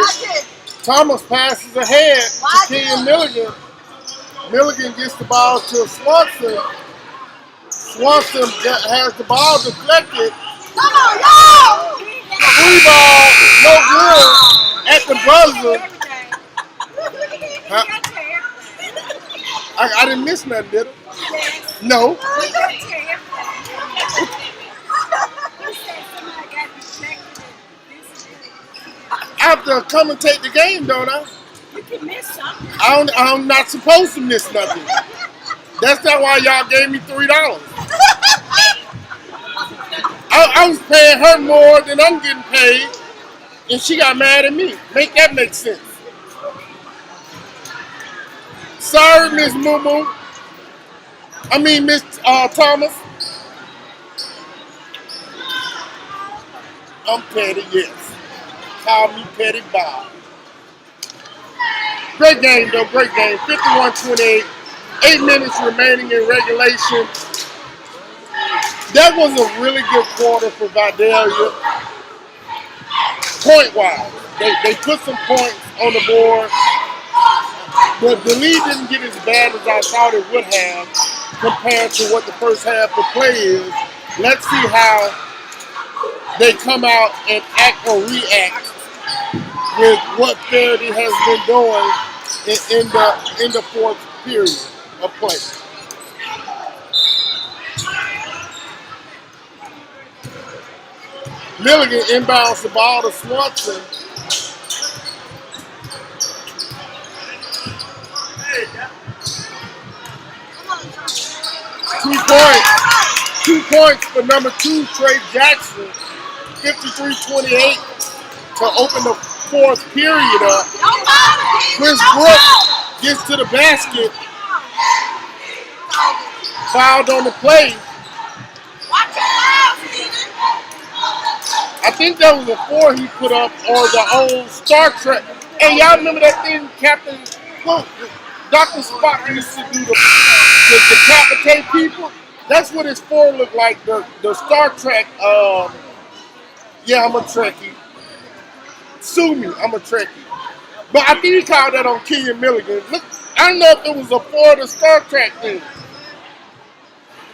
Thomas passes ahead to Kenyon Milligan. Milligan gets the ball to Swanson. Swanson has the ball deflected. 3-ball, no good at the buzzer. I didn't miss nothing, did I? No. I have to commentate the game, don't I? You can miss something. I'm not supposed to miss nothing. That's not why y'all gave me $3. I was paying her more than I'm getting paid, and she got mad at me. Make that make sense. Sorry, Miss Mumu. I mean, Miss Thomas. I'm petty, yes. Call me Petty Bob. Great game, though. Great game. 51-28. 8 minutes remaining in regulation. That was a really good quarter for VIDALIA. Point-wise, they put some points on the board. But the lead didn't get as bad as I thought it would have compared to what the first half of play is. Let's see how they come out and act or react with what FERRIDAY has been doing in the fourth period of play. Milligan inbounds the ball to Swanson. Two points for number 2, Trey Jackson. 53-28 to open the fourth period up. Chris Brooks gets to the basket. Fouled on the play. I think that was a 4 he put up, or the old Star Trek. Hey, y'all remember that thing Captain Dr. Spock used to do to decapitate people? That's what his 4 looked like, the Star Trek, yeah, I'm a Trekkie. Sue me, I'm a Trekkie. But I think he called that on Kenyon Milligan. Look, I don't know if it was a 4 of the Star Trek thing.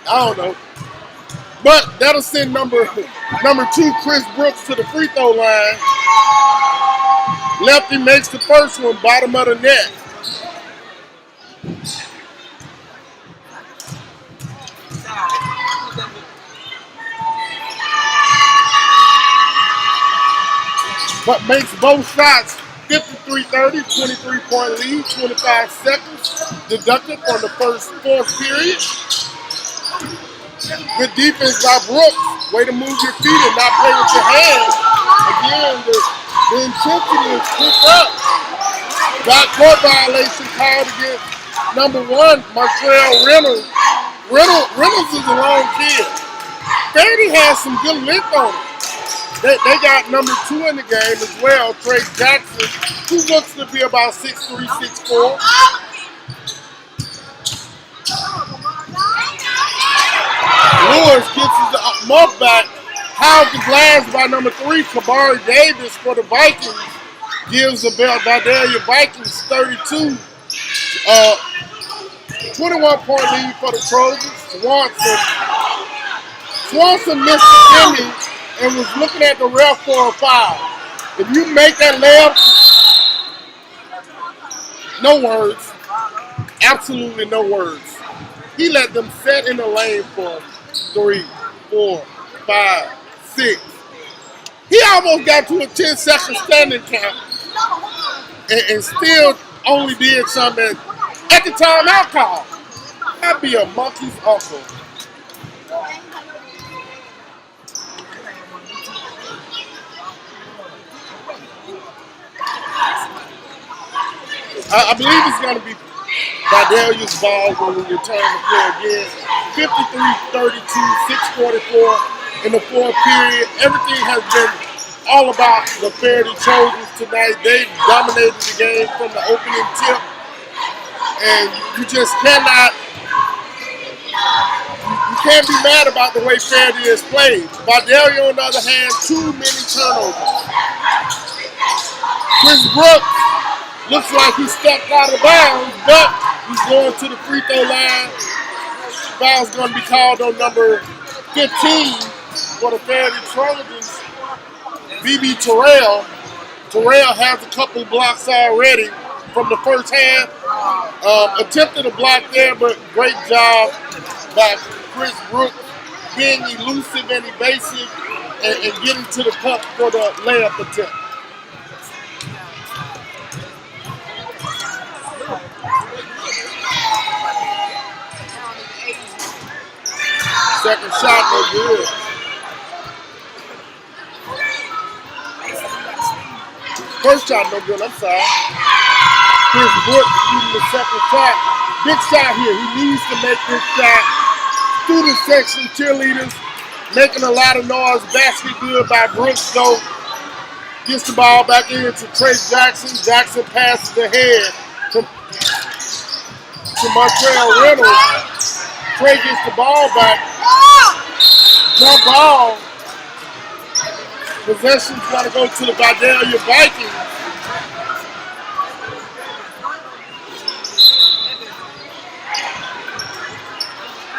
I don't know. But that'll send number 2, Chris Brooks, to the free throw line. Lefty makes the first one, bottom of the net. But makes both shots. 53-30, 23-point lead, 25 seconds deducted on the fourth period. Good defense by Brooks. Way to move your feet and not play with your hands. Again, the intensity is picked up. Backcourt violation called against number 1, Martrell Reynolds. Reynolds is a long kid. FERRIDAY has some good length on it. They got number 2 in the game as well, Trey Jackson, who looks to be about 6'3", 6'4". Lewis gets his muff back. Howled the glass by number 3, Kabari Davis for the Vikings. Gives the VIDALIA Vikings 32. 21-point lead for the Trojans. Swanson missed the Emmy and was looking at the ref for a foul. If you make that layup, no words. Absolutely no words. He let them set in the lane for 3, 4, 5, 6. He almost got to a 10-second standing count and still only did something at the timeout call. I'd be a monkey's uncle. I believe it's going to be VIDALIA's ball when we return to play again. 53-32, 6:44 in the fourth period. Everything has been all about the FERRIDAY Trojans tonight. They dominated the game from the opening tip. And you just cannot, you can't be mad about the way FERRIDAY is played. VIDALIA, on the other hand, too many turnovers. Chris Brooks looks like he stepped out of bounds, but he's going to the free throw line. Foul's going to be called on number 15 for the FERRIDAY Trojans, BB Terrell. Terrell has a couple blocks already from the first half. Attempted a block there, but great job by Chris Brooks being elusive and evasive and getting to the cup for the layup attempt. Second shot, no good. First shot, no good, I'm sorry. Chris Brooks shooting the second shot. Big shot here. He needs to make this shot. Student section cheerleaders making a lot of noise. Basket good by Brooks, though. Gets the ball back into Trey Jackson. Jackson passes ahead to Martrell Reynolds. Trey gets the ball back. Jump ball. Possession's got to go to the VIDALIA Vikings.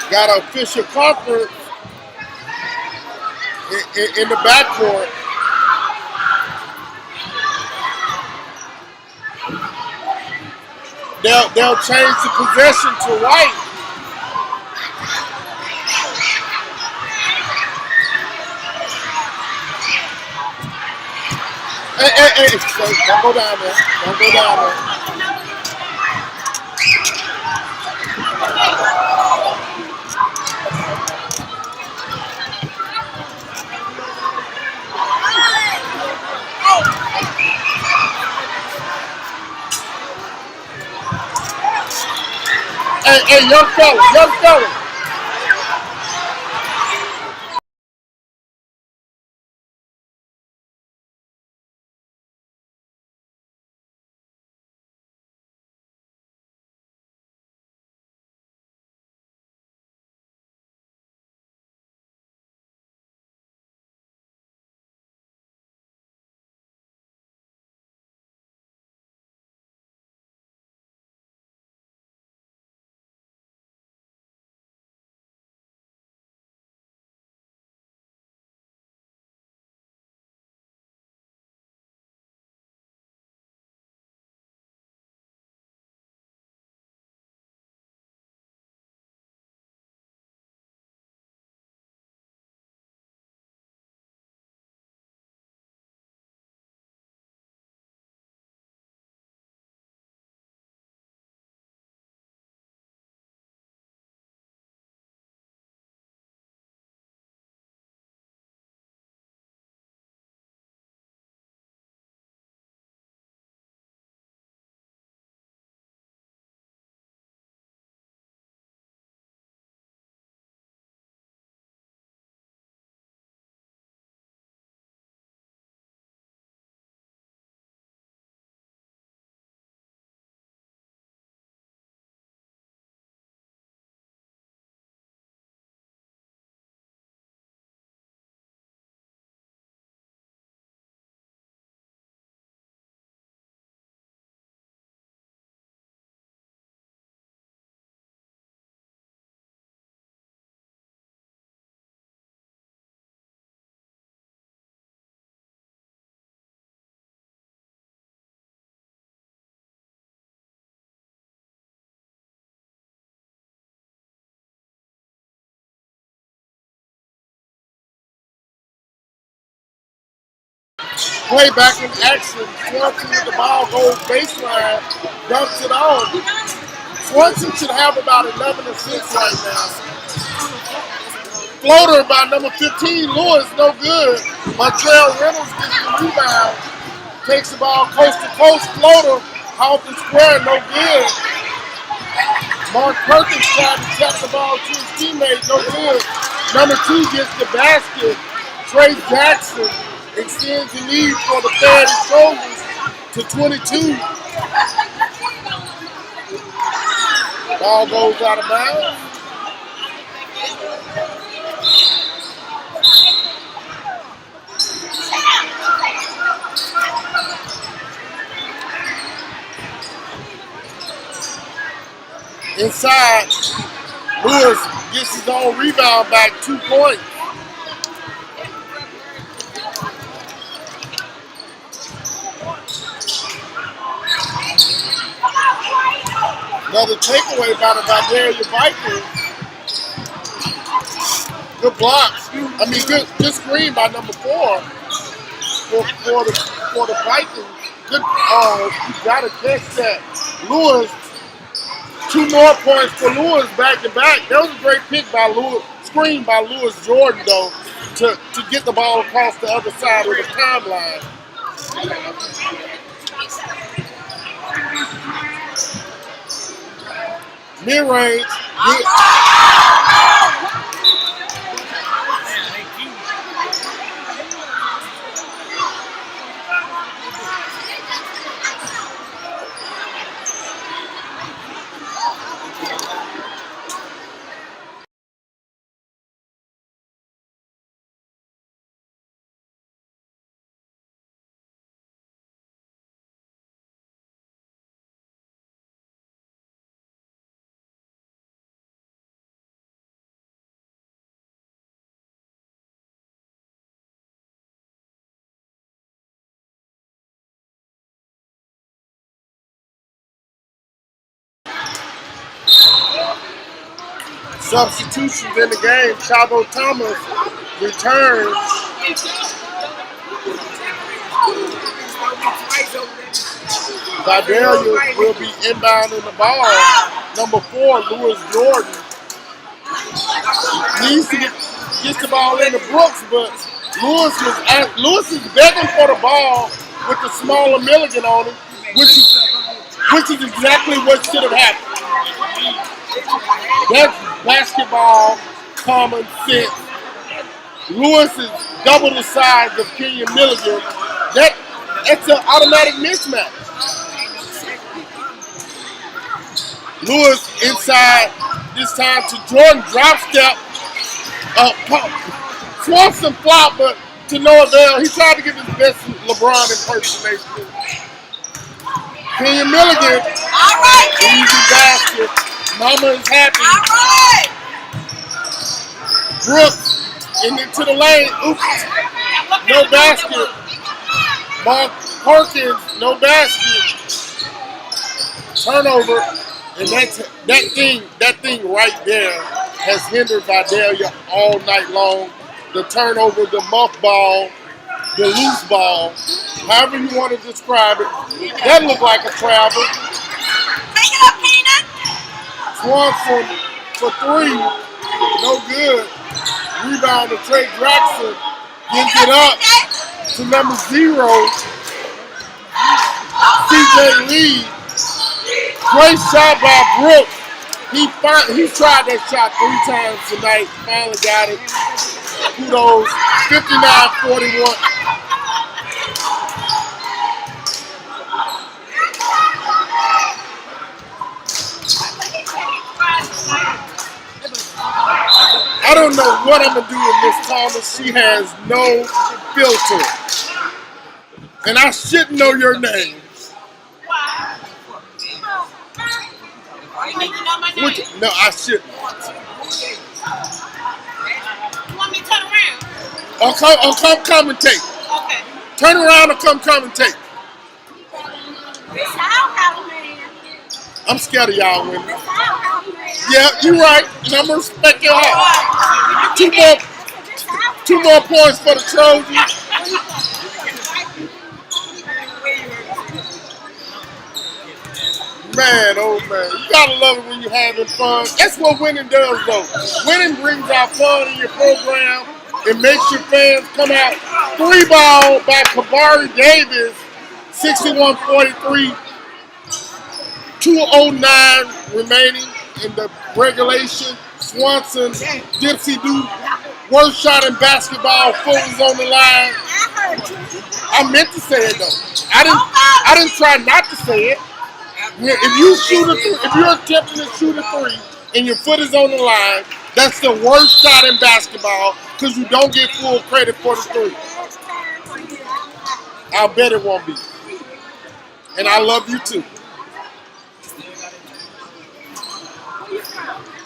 Got an official conference in the backcourt. They'll change the possession to White. Hey, don't go down there. Don't go down there. Hey, young fella. Play back in action. Swanson with the ball goes baseline, dumps it off. Swanson should have about 11 assists right now. Floater by number 15, Lewis, no good. Montreal Reynolds gets the rebound. Takes the ball coast to coast. Floater off the square, no good. Mark Perkins tried to tap the ball to his teammate, no good. Number 2 gets the basket. Trey Jackson extends the lead for the FERRIDAY Trojans to 22. Ball goes out of bounds. Inside, Lewis gets his own rebound back, 2 points. Another takeaway by the VIDALIA Vikings. Good blocks. I mean, good screen by number 4 for the Vikings. Good. You gotta catch that. Lewis. 2 more points for Lewis back to back. That was a great pick by Lewis. Screen by Lewis Jordan though to get the ball across the other side of the timeline. Mid-range. Substitutions in the game. Chavo Thomas returns. VIDALIA will be inbounding the ball. Number 4, Lewis Jordan. Needs to get the ball into Brooks, but Lewis is begging for the ball with the smaller Milligan on him, which is exactly what should have happened. That's basketball common sense. Lewis is double the size of Kenyon Milligan. That's an automatic mismatch. Lewis inside this time to Jordan, drop step. Swanson flop, but to no avail. He tried to give his best LeBron impersonation. Kenyon Milligan, easy basket. Mama is happy. Brooks into the lane. Oops. No basket. Mark Perkins, no basket. Turnover. And that thing right there has hindered VIDALIA all night long. The turnover, the muff ball, the loose ball, however you want to describe it. That looked like a travel. Take it up, Keenan. Swanson for 3, no good. Rebound to Trey Jackson, gives it up to number 0, CJ Lee. Great shot by Brooks. He tried that shot 3 times tonight. Finally got it. Kudos. 59-41. I don't know what I'm going to do with Miss Thomas. She has no filter. And I should know your name. No, I shouldn't. You want me to turn around? Or come commentate. Okay. Turn around and come commentate. This how man. I'm scared of y'all women. This how man. Yeah, you're right. And I'm going to respect your heart. 2 more points for the Trojans. Man, oh man, you gotta love it when you're having fun. That's what winning does, though. Winning brings out fun in your program. It makes your fans come out. 3-ball by Kabari Davis, 61-43, 2:09 remaining in the regulation. Swanson, Dipsy do worst shot in basketball. Foot was on the line. I meant to say it though. I didn't try not to say it. If you shoot if you're attempting to shoot a 3 and your foot is on the line, that's the worst shot in basketball because you don't get full credit for the 3. I'll bet it won't be. And I love you too.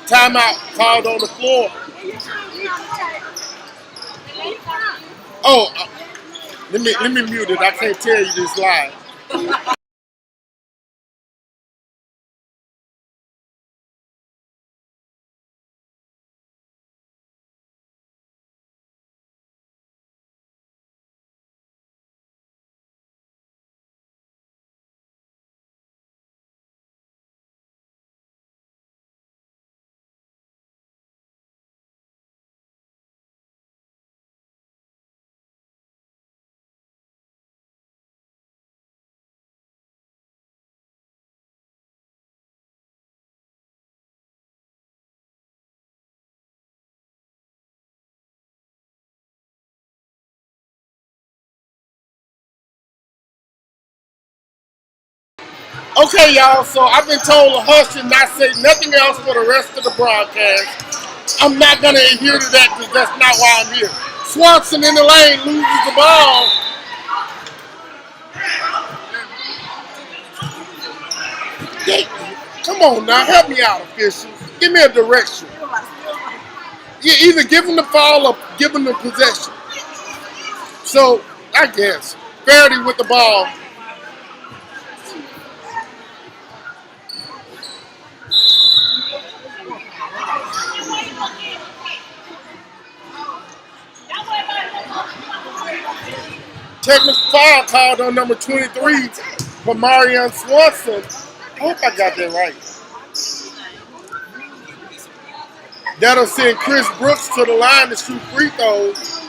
Timeout called on the floor. Oh, let me mute it. I can't tell you this live. Okay, y'all, so I've been told to hush and not say nothing else for the rest of the broadcast. I'm not going to adhere to that because that's not why I'm here. Swanson in the lane loses the ball. Come on now, help me out, officials. Give me a direction. You either give them the foul or give them the possession. So, I guess, FERRIDAY with the ball. Technical foul called on number 23 for Marion Swanson. I hope I got that right. That'll send Chris Brooks to the line to shoot free throws.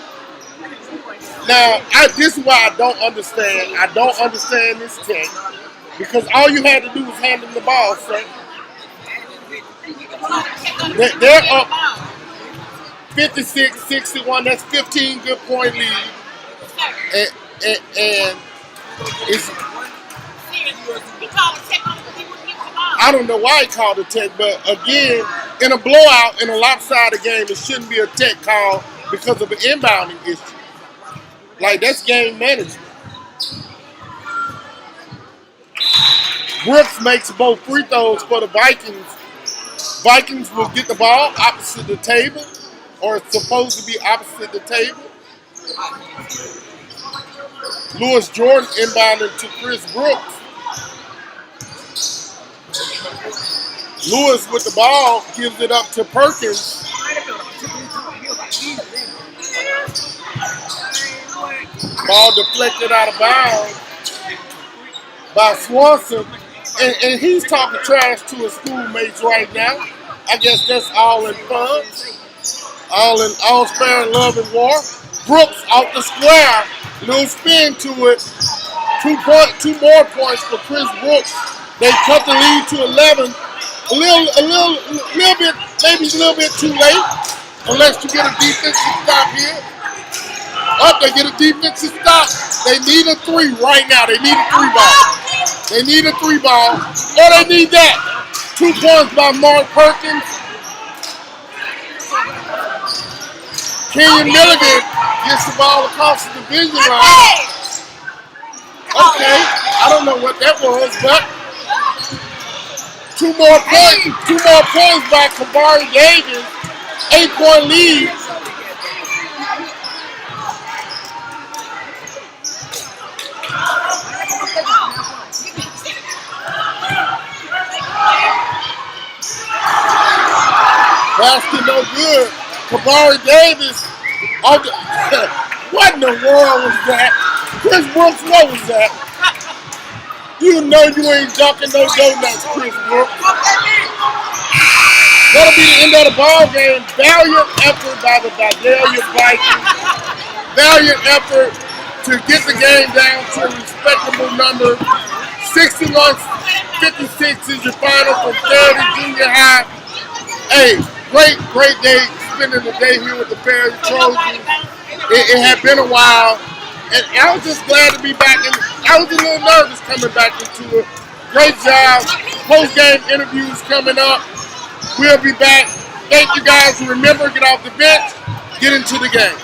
Now, this is why I don't understand. I don't understand this tech. Because all you had to do was hand him the ball, sir. They're up 56-61. That's 15 good point lead. And it's, I don't know why he called a tech, but again, in a blowout, in a lopsided game, it shouldn't be a tech call because of an inbounding issue. Like, that's game management. Brooks makes both free throws for the Vikings. Vikings will get the ball opposite the table, or it's supposed to be opposite the table. Lewis Jordan inbounded to Chris Brooks. Lewis with the ball gives it up to Perkins. Ball deflected out of bounds by Swanson. And he's talking trash to his schoolmates right now. I guess that's all in fun. All fair in love and war. Brooks off the square. Little spin to it. 2 more points for Chris Brooks. They cut the lead to 11. A little bit, maybe a little bit too late. Unless you get a defensive stop here. They get a defensive stop. They need a 3 right now. They need a 3-ball. They need a 3-ball. Or they need that. 2 points by Mark Perkins. Kenyon Milligan gets the ball across the division line. Okay, I don't know what that was, but 2 more points by Kabari Davis. 8-point lead. Basket no good. Kabari Davis. What in the world was that? Chris Brooks, what was that? You know you ain't dunking no donuts, Chris Brooks. That'll be the end of the ball game. Valiant effort by the VIDALIA Vikings. Valiant effort to get the game down to a respectable number. 61-56 is your final from FERRIDAY Junior High. Hey, great day spending the day here with the FERRIDAY Trojans. It had been a while, and I was just glad to be back. I was a little nervous coming back into it. Great job. Post-game interviews coming up. We'll be back. Thank you guys. Remember, get off the bench, get into the game.